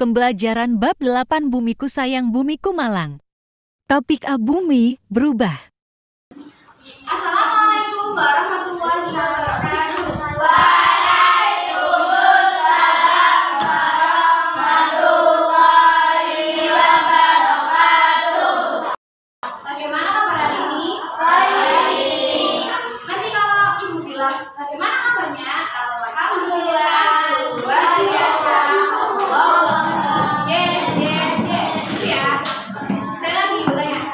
pembelajaran bab 8 Bumiku Sayang Bumiku Malang. Topik A, bumi berubah. Assalamualaikum warahmatullahi wabarakatuh. Bagaimana kabar hari ini? Baik. Nanti kalau ibu bilang bagaimana kabarnya? Alhamdulillah. Luar biasa. Yes. Ya. Saya lagi bertanya.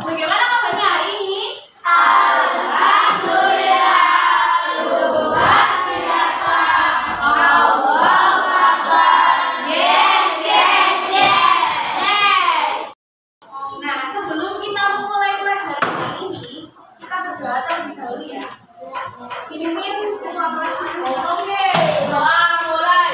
Bagaimana kabarnya hari ini? Alhamdulillah. Luar biasa. Allah Akbar. Yes. Nah, sebelum kita mulai pelajaran hari ini, kita berdoa terlebih dahulu ya. Ini doa kelas. Oke, doa mulai.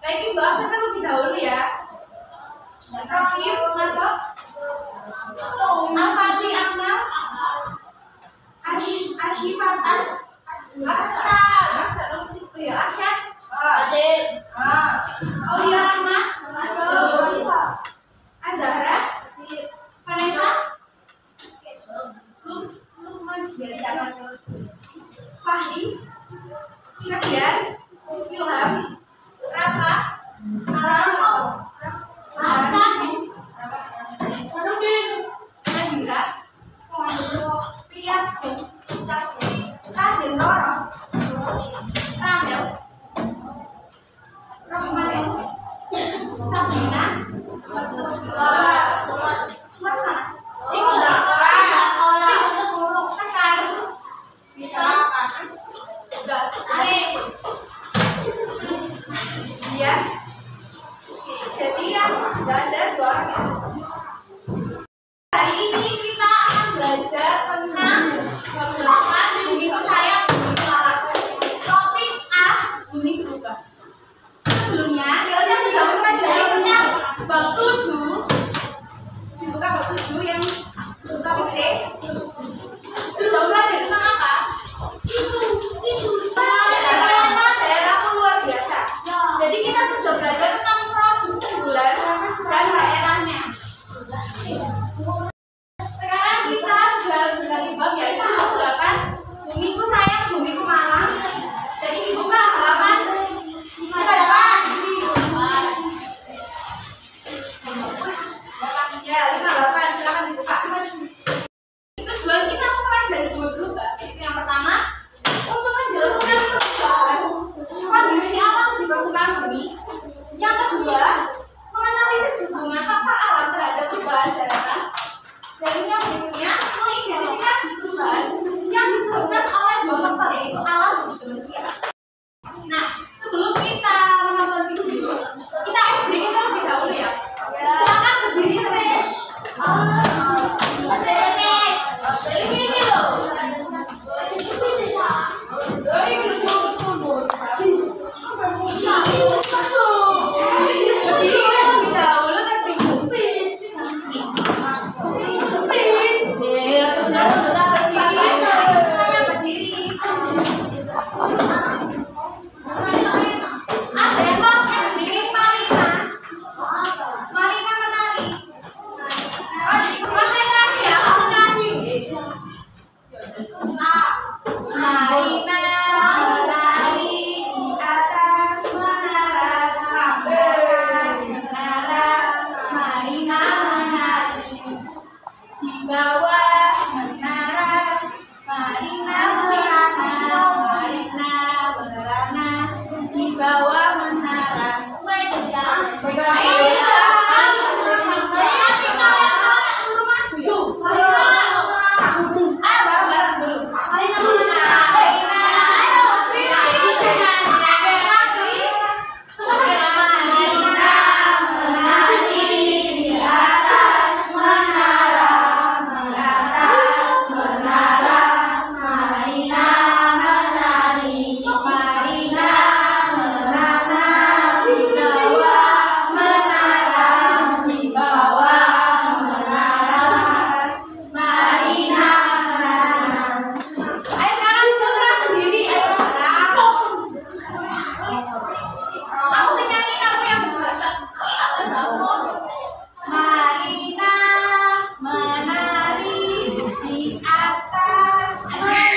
Baik, Ibu absen terlebih dahulu ya. Rohim masuk. Al-Fadli Akmal. Asyifatan. Arsyad. Aulia Rahmah. Azahra. Vanessa. Lukman. Fahri. Nabian. Ilham. Rafa. Nadira. Priyakum. Raden Roro. Rahel. Rohmanis. Sabrina. Mana? Sekar. Iya. Jadi yang sudah ada 2 orang ya. Hari ini kita akan belajar tentang pembelajaran Bumiku Sayang Bumiku Malang. Topik A, bumi berubah. Sebelumnya kita sudah mempelajari tentang bab 7. Dibuka bab 7 yang topik C. Sudah mempelajari tentang apa? Itu. Daerahku luar biasa. Jadi kita sudah belajar tentang produk unggulan dan daerahnya. Sekarang kita sudah di atas menara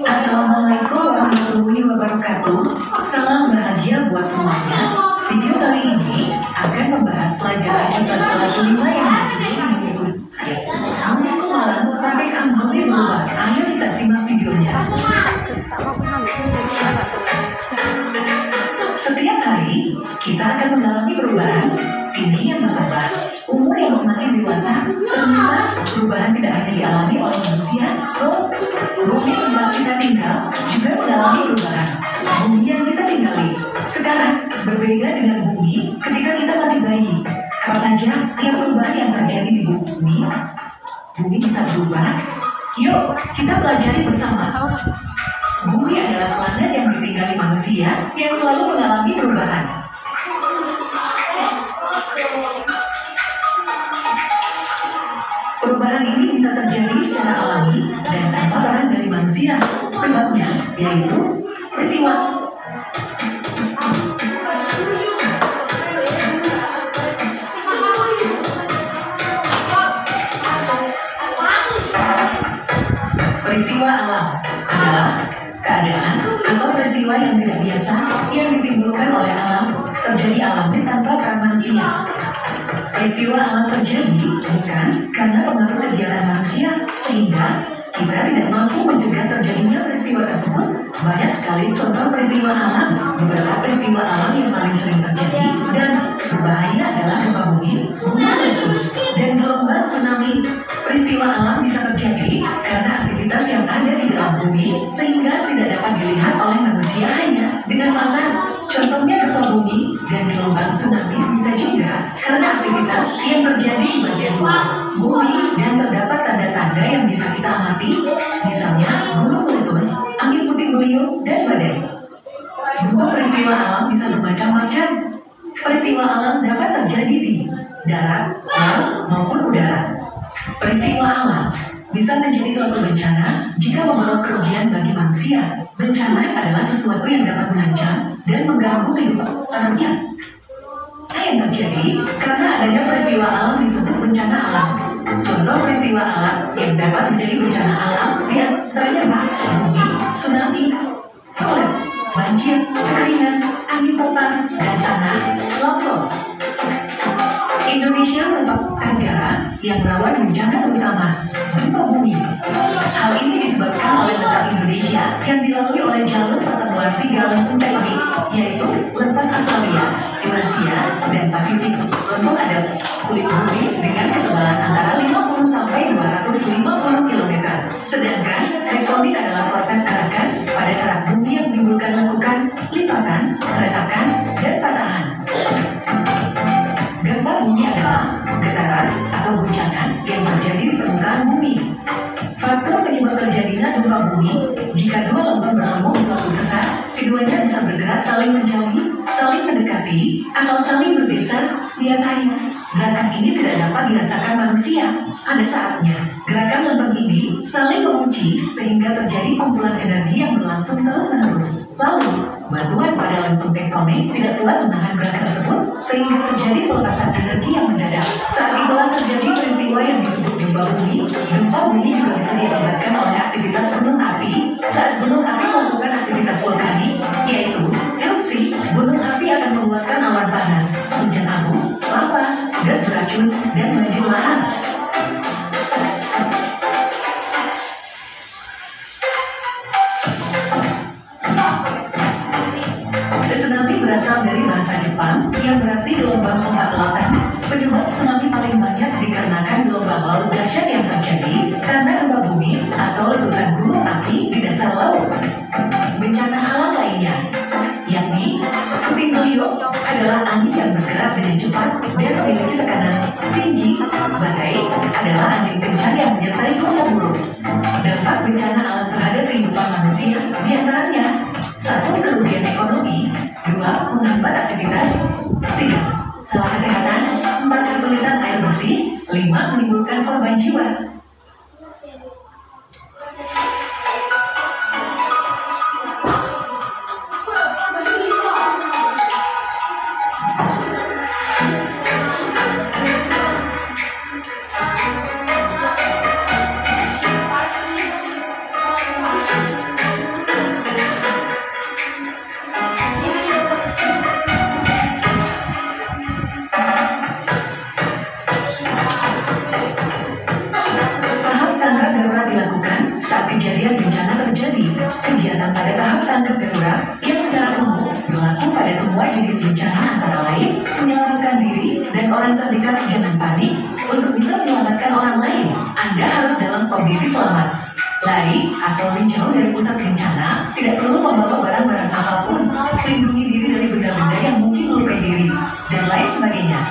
Assalamualaikum warahmatullahi wabarakatuh. Salam bahagia buat semuanya. Video kali ini akan membahas pelajaran IPS kelas 5 yang berjudul Bumiku Malang, topik amburi berubah. Ayo kita simak videonya. Setiap hari kita akan mengalami perubahan. Tinggi yang bertambah, umur yang semakin dewasa. Ternyata perubahan tidak hanya dialami oleh manusia, bumi tempat kita tinggal juga mengalami perubahan. Bumi yang kita tinggali sekarang berbeda dengan bumi ketika kita masih bayi. Apa saja yang perubahan yang terjadi di bumi? Bumi bisa berubah. Yuk kita pelajari bersama. Bumi adalah planet yang ditinggali manusia yang selalu mengalami perubahan. Perubahan ini bisa terjadi secara alami dan tanpa peran dari manusia. Penyebabnya yaitu peristiwa. Peristiwa alam adalah keadaan atau peristiwa yang tidak biasa yang ditimbulkan oleh alam, terjadi alami tanpa peran manusia. Peristiwa alam terjadi bukan karena pengaruh kegiatan manusia, sehingga kita tidak mampu mencegah terjadinya peristiwa tersebut. Banyak sekali contoh peristiwa alam. Beberapa peristiwa alam yang paling sering terjadi dan berbahaya adalah gempa bumi, meletus, dan gelombang tsunami. Peristiwa alam bisa terjadi karena aktivitas yang ada di dalam bumi sehingga tidak dapat dilihat oleh manusia hanya dengan mata. Contohnya gempa bumi dan gelombang tsunami bisa juga karena aktivitas yang terjadi di bagian luar bumi dan terdapat tanda-tanda yang bisa kita amati, misalnya gunung meletus, angin puting beliung, dan badai. Bentuk peristiwa alam bisa bermacam-macam. Peristiwa alam dapat terjadi di darat, laut, maupun udara. Peristiwa alam bisa menjadi suatu bencana jika membawa kerugian bagi manusia. Bencana adalah sesuatu yang dapat mengancam dan mengganggu kehidupan manusia. Yang terjadi karena adanya peristiwa alam disebut bencana alam. Contoh peristiwa alam yang dapat menjadi bencana alam diantaranya bumi, tsunami, flood, banjir, kekeringan, angin topan, dan tanah longsor. Indonesia merupakan negara yang rawan bencana terutama gempa bumi. Hal ini disebabkan oleh letak Indonesia yang dilalui oleh jalur pertemuan tiga lempeng tektonik, yaitu lempeng Australia, Eurasia, dan Pasifik. Lempeng adalah kulit bumi dengan ketebalan antara 50 sampai 250 km. Sedangkan tektonik adalah proses gerakan pada kerak bumi yang menimbulkan lekukan, lipatan, retakan, dan patahan. Gempa bumi adalah getaran atau guncangan yang terjadi di permukaan bumi. Faktor bumi. Jika dua lempeng bertemu di suatu sesar, keduanya bisa bergerak saling menjauhi, saling mendekati, atau saling bergeser. Biasanya, gerakan ini tidak dapat dirasakan manusia. Ada saatnya, gerakan lempeng ini saling mengunci sehingga terjadi kumpulan energi yang berlangsung terus-menerus. Lalu, batuan pada lempeng tektonik tidak kuat menahan gerakan tersebut sehingga terjadi pelepasan energi yang mendadak. Saat itulah terjadi peristiwa yang disebut gempa bumi. Gempa bumi juga bisa diakibatkan oleh aktivitas gunung api. Saat gunung api melakukan aktivitas vulkanik, yaitu erupsi, gunung api akan mengeluarkan awan panas, hujan abu, lava, gas beracun, dan banjir lahar. Tsunami berasal dari bahasa Jepang yang berarti gelombang ombak lautan. Penyebab tsunami paling banyak dikarenakan gelombang laut dahsyat yang terjadi karena gempa bumi atau letusan gunung api di dasar laut. Bencana alam lainnya, yakni puting beliung, adalah angin yang bergerak dengan cepat dan memiliki tekanan tinggi. Badai adalah angin kencang yang menyertai cuaca buruk. Dampak bencana alam terhadap kehidupan manusia diantaranya: 1. Kerugian ekonomi. 2. Menghambat aktivitas. 3. Salah kesehatan. 4. Kesulitan air bersih. 5. Menimbulkan korban jiwa. Saat kejadian bencana terjadi, kegiatan pada tahap tanggap darurat yang secara umum berlaku pada semua jenis bencana antara lain menyelamatkan diri dan orang terdekat jangan panik. Untuk bisa menyelamatkan orang lain, Anda harus dalam kondisi selamat. Lari atau menjauh dari pusat bencana, tidak perlu membawa barang-barang apapun. Lindungi diri dari benda-benda yang mungkin melukai diri, dan lain sebagainya.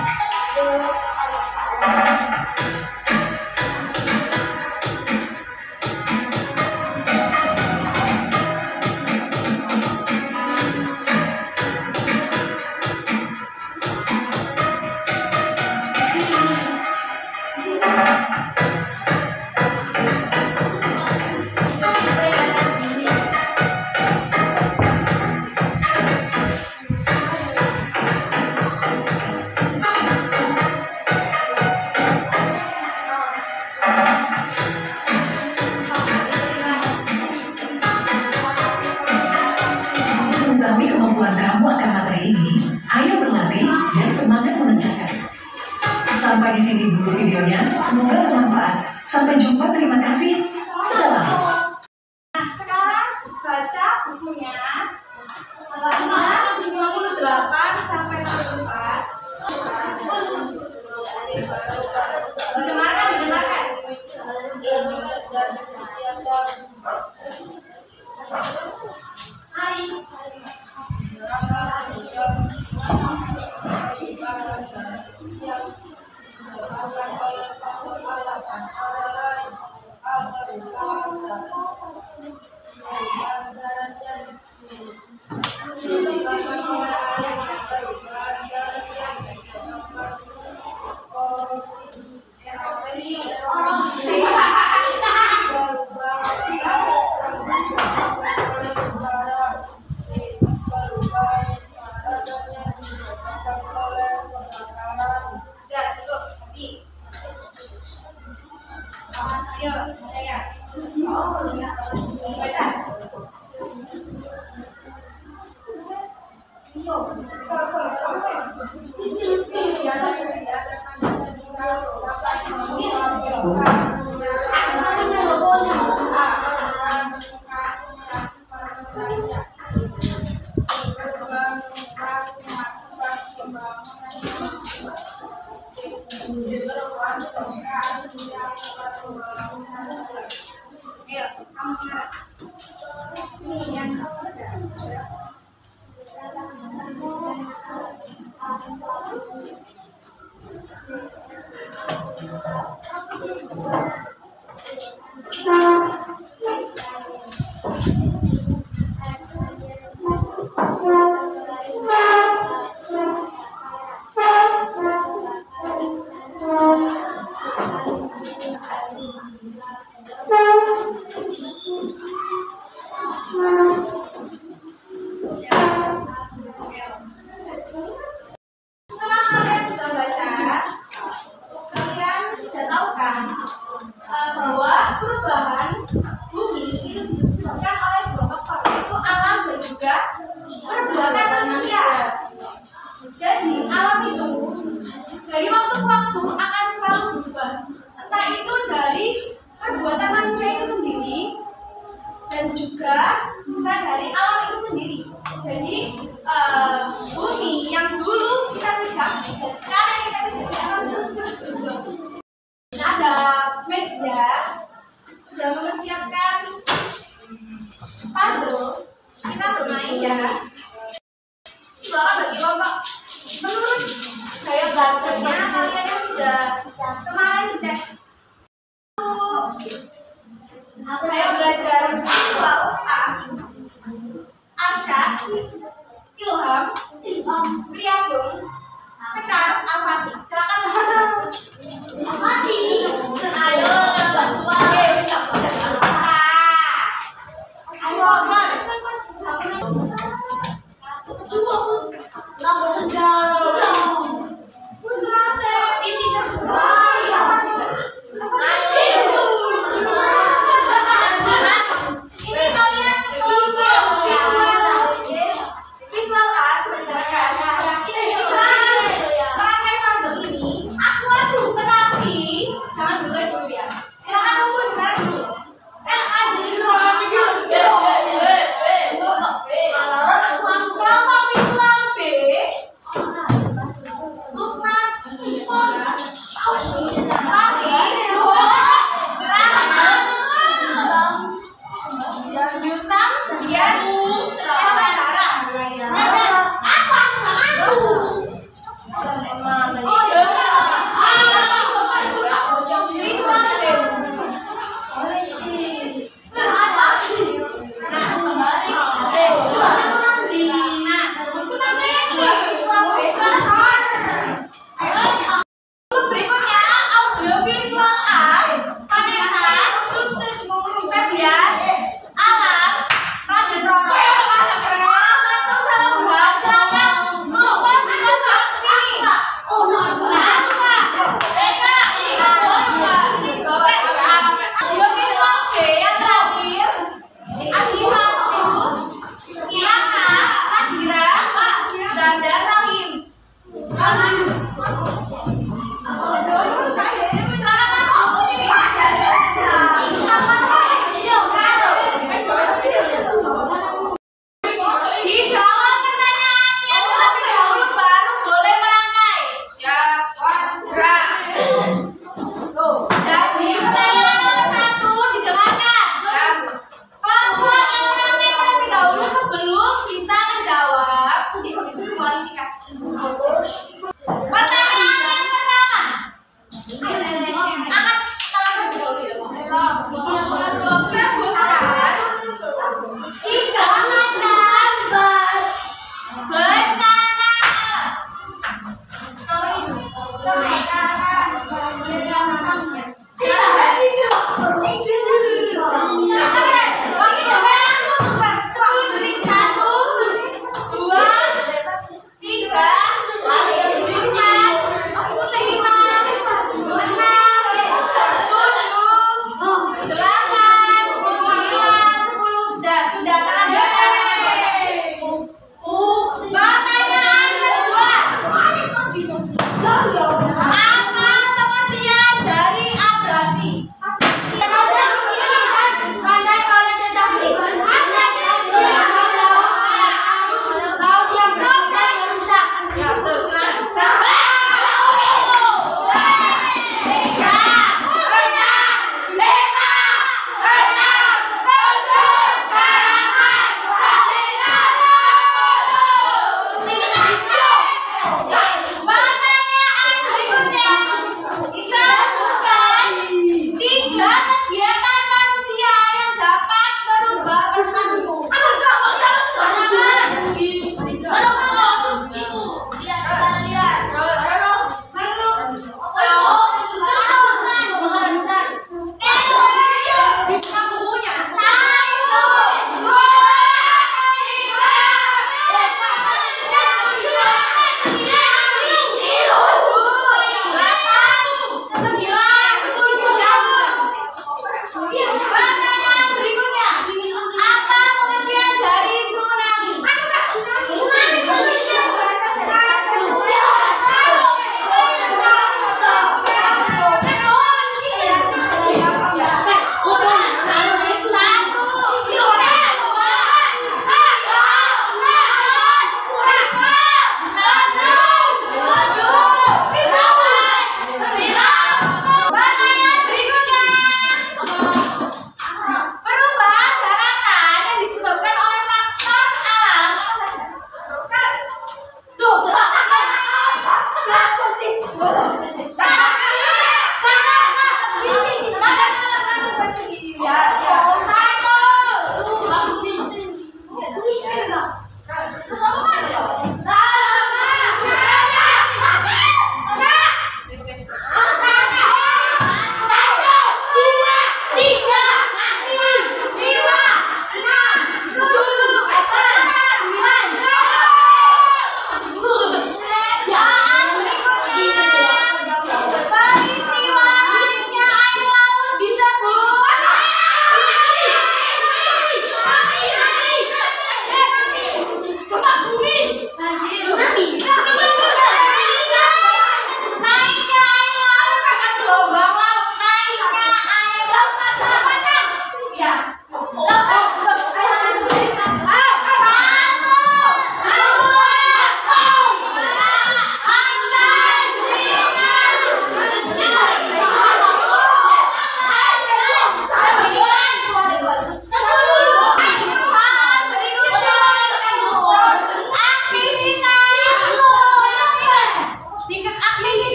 Sampai di sini dulu videonya, semoga bermanfaat. Sampai jumpa, terima kasih. Salam. Nah, sekarang baca bukunya halaman 58 sampai 64. Dengarkan, dengarkan. Hari. Ayo, kamu sekarang. Setelah kalian sudah baca, kalian sudah tahu kan bahwa perubahan bumi itu disebabkan oleh dua faktor, yaitu alam dan juga perbuatan manusia. Jadi alam itu dari waktu ke waktu akan selalu berubah, entah itu dari perbuatan manusia itu sendiri dan juga bisa dari alam itu sendiri. Jadi bumi yang dulu kita pijak dan sekarang kita pijak akan terus berubah. Kita ada media sudah mempersiapkan puzzle, kita bermain ya. Suara bagi kelompok menurut gaya belajarnya kalian yang sudah kemarin dites gaya belajar visual A, Arsyad, Ilham, Priagung, Sekar, Al-Fatih. Silakan Al-Fatih. Ayo bantu. Ayo Ahmad. Nggak sedang. Isi ini kalian kelompok visual art mendengarkan merangkai puzzle ini tetapi jangan dulu ya, silakan ngumpul di sana dulu. Kelompok visual B, Lukman, Yusam, Dian, siapa Zara? Berikutnya audiovisual art, Vanessa, Febian, Alam, Raden Roro,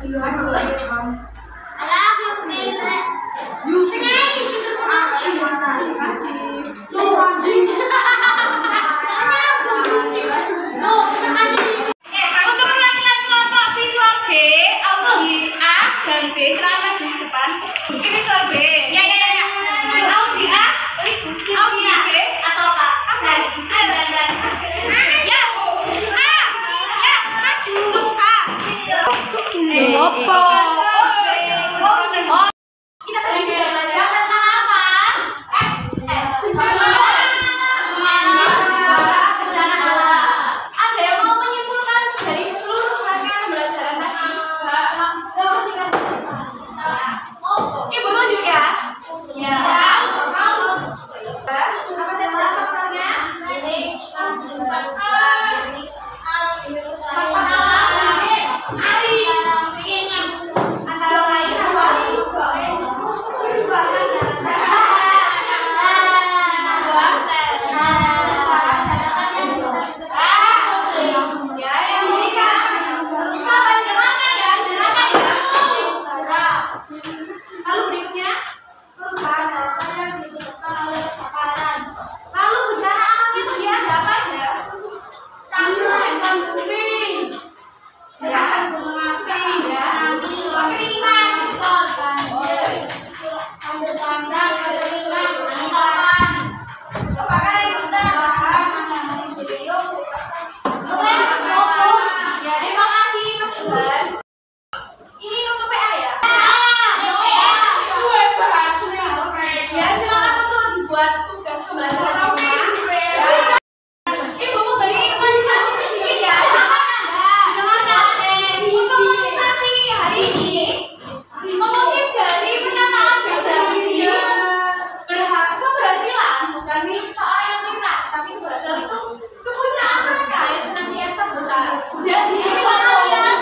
Untuk perwakilan kelompok visual B, Audi A dan B silahkan maju di depan. Ini visual B. Audi A, Audi B, Asoka. Kita tadi sudah belajar tentang apa? Bencana alam. Ada yang mau menyimpulkan dari seluruh rangkaian pembelajaran tadi? Ibu tunjuk ya. Apa saja faktornya? Faktor alam. Antara lain apa? Ya, yang ketiga. Coba didengarkan ya, didengarkan ya. Lalu berikutnya. Lalu bencana alam itu dia ada apa aja? Ya, terima kasih Mas Iwan. Ini untuk PA ya? Ya, silakan untuk dibuat tugas pembelajaran di rumah. Ibu mau beri komunikasi sedikit ya. Dengarkan. Komunikasi hari ini mengutip dari pernyataan dasar diri keberhasilan bukan milik seorang yang pintar, tapi keberhasilan itu kepunyaan mereka yang senantiasa berusaha. Jadi kalau kalian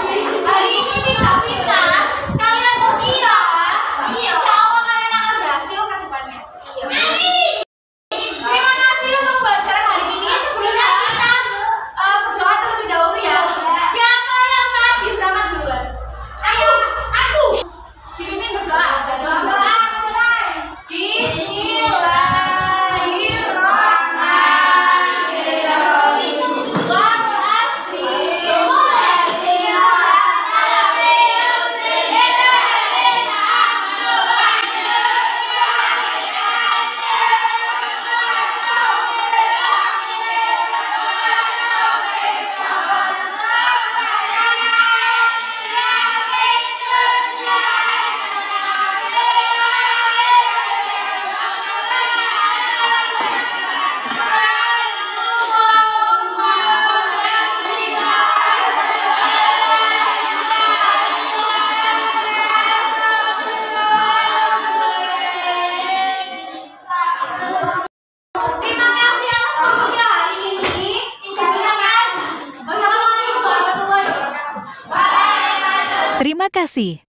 hari ini tidak pintar, kalian berusaha, insya Allah kalian akan berhasil ke depannya. Terima kasih untuk pembelajaran hari ini. Sebelumnya kita berdoa terlebih dahulu ya. Siapa yang tadi berangkat duluan? Aku. Dipimpin berdoa. Terima kasih atas waktunya hari ini. Wassalamualaikum warahmatullahi wabarakatuh. Terima kasih.